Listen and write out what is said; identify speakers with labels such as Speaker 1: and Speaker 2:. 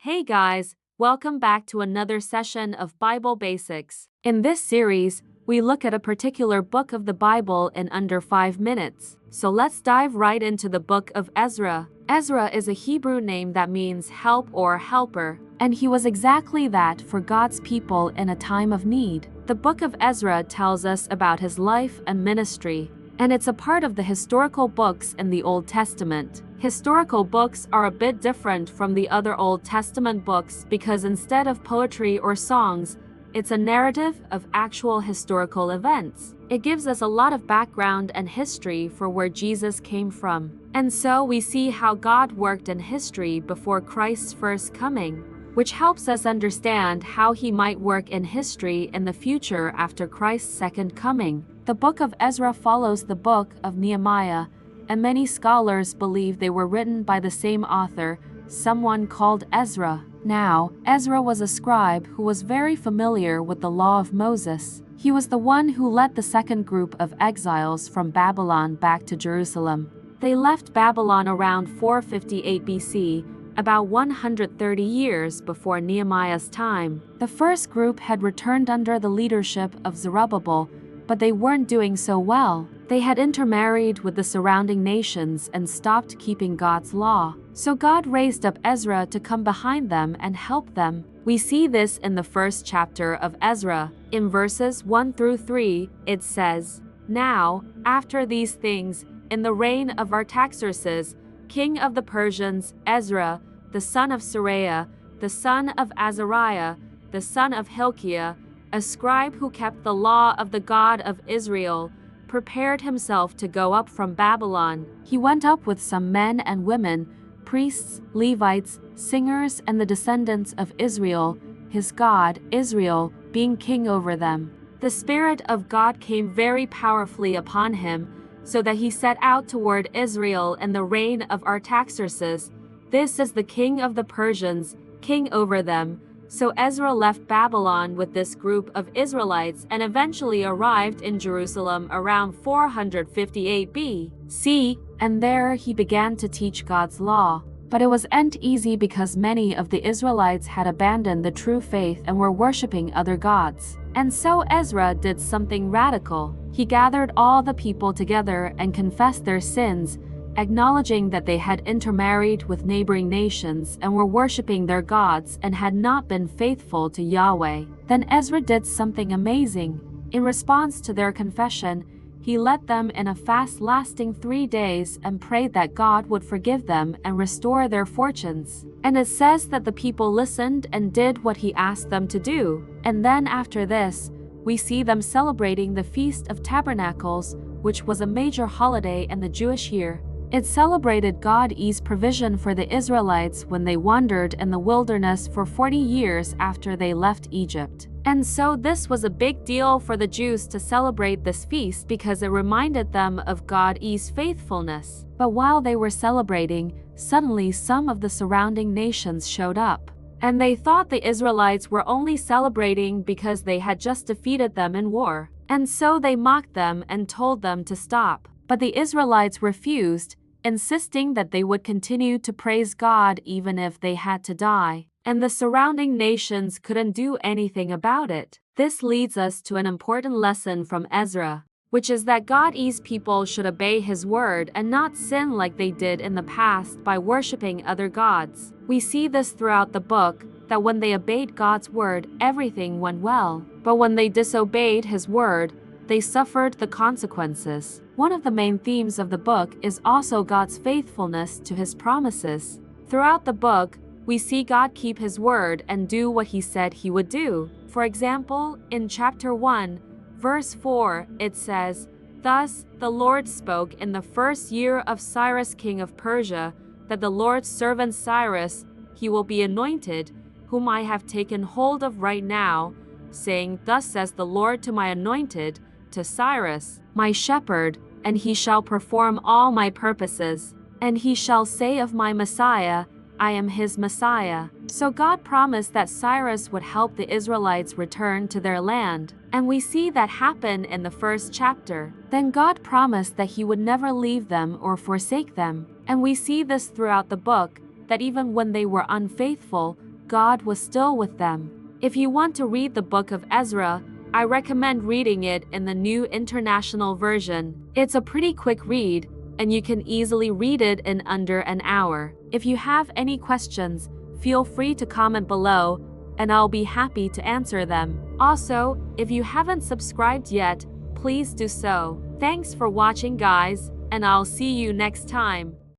Speaker 1: Hey guys, welcome back to another session of Bible Basics. In this series, we look at a particular book of the Bible in under 5 minutes. So let's dive right into the book of Ezra. Ezra is a Hebrew name that means help or helper, and he was exactly that for God's people in a time of need. The book of Ezra tells us about his life and ministry, and it's a part of the historical books in the Old Testament. Historical books are a bit different from the other Old Testament books because instead of poetry or songs, it's a narrative of actual historical events. It gives us a lot of background and history for where Jesus came from. And so we see how God worked in history before Christ's first coming, which helps us understand how he might work in history in the future after Christ's second coming. The book of Ezra follows the book of Nehemiah, and many scholars believe they were written by the same author, someone called Ezra. Now, Ezra was a scribe who was very familiar with the law of Moses. He was the one who led the second group of exiles from Babylon back to Jerusalem. They left Babylon around 458 BC, about 130 years before Nehemiah's time. The first group had returned under the leadership of Zerubbabel, but they weren't doing so well. They had intermarried with the surrounding nations and stopped keeping God's law. So God raised up Ezra to come behind them and help them. We see this in the first chapter of Ezra. In verses 1 through 3, it says, "Now, after these things, in the reign of Artaxerxes, king of the Persians, Ezra, the son of Seraiah, the son of Azariah, the son of Hilkiah, a scribe who kept the law of the God of Israel, prepared himself to go up from Babylon. He went up with some men and women, priests, Levites, singers, and the descendants of Israel, his God, Israel, being king over them. The Spirit of God came very powerfully upon him, so that he set out toward Israel in the reign of Artaxerxes. This is the king of the Persians, king over them. So Ezra left Babylon with this group of Israelites and eventually arrived in Jerusalem around 458 BC, and there he began to teach God's law. But it wasn't easy because many of the Israelites had abandoned the true faith and were worshiping other gods. And so Ezra did something radical. He gathered all the people together and confessed their sins, acknowledging that they had intermarried with neighboring nations and were worshiping their gods and had not been faithful to Yahweh. Then Ezra did something amazing. In response to their confession, he led them in a fast lasting 3 days and prayed that God would forgive them and restore their fortunes. And it says that the people listened and did what he asked them to do. And then after this, we see them celebrating the Feast of Tabernacles, which was a major holiday in the Jewish year. It celebrated God's provision for the Israelites when they wandered in the wilderness for 40 years after they left Egypt. And so this was a big deal for the Jews to celebrate this feast because it reminded them of God's faithfulness. But while they were celebrating, suddenly some of the surrounding nations showed up. And they thought the Israelites were only celebrating because they had just defeated them in war. And so they mocked them and told them to stop. But the Israelites refused, insisting that they would continue to praise God even if they had to die. And the surrounding nations couldn't do anything about it. This leads us to an important lesson from Ezra, which is that God's people should obey his word and not sin like they did in the past by worshiping other gods. We see this throughout the book, that when they obeyed God's word, everything went well. But when they disobeyed his word, they suffered the consequences. One of the main themes of the book is also God's faithfulness to his promises. Throughout the book, we see God keep his word and do what he said he would do. For example, in chapter 1, verse 4, it says, "Thus the Lord spoke in the first year of Cyrus king of Persia, that the Lord's servant Cyrus, he will be anointed, whom I have taken hold of right now, saying, Thus says the Lord to my anointed, to Cyrus, my shepherd, and he shall perform all my purposes. And he shall say of my Messiah, I am his Messiah." So God promised that Cyrus would help the Israelites return to their land. And we see that happen in the first chapter. Then God promised that he would never leave them or forsake them. And we see this throughout the book, that even when they were unfaithful, God was still with them. If you want to read the book of Ezra, I recommend reading it in the New International Version. It's a pretty quick read, and you can easily read it in under an hour. If you have any questions, feel free to comment below, and I'll be happy to answer them. Also, if you haven't subscribed yet, please do so. Thanks for watching, guys, and I'll see you next time.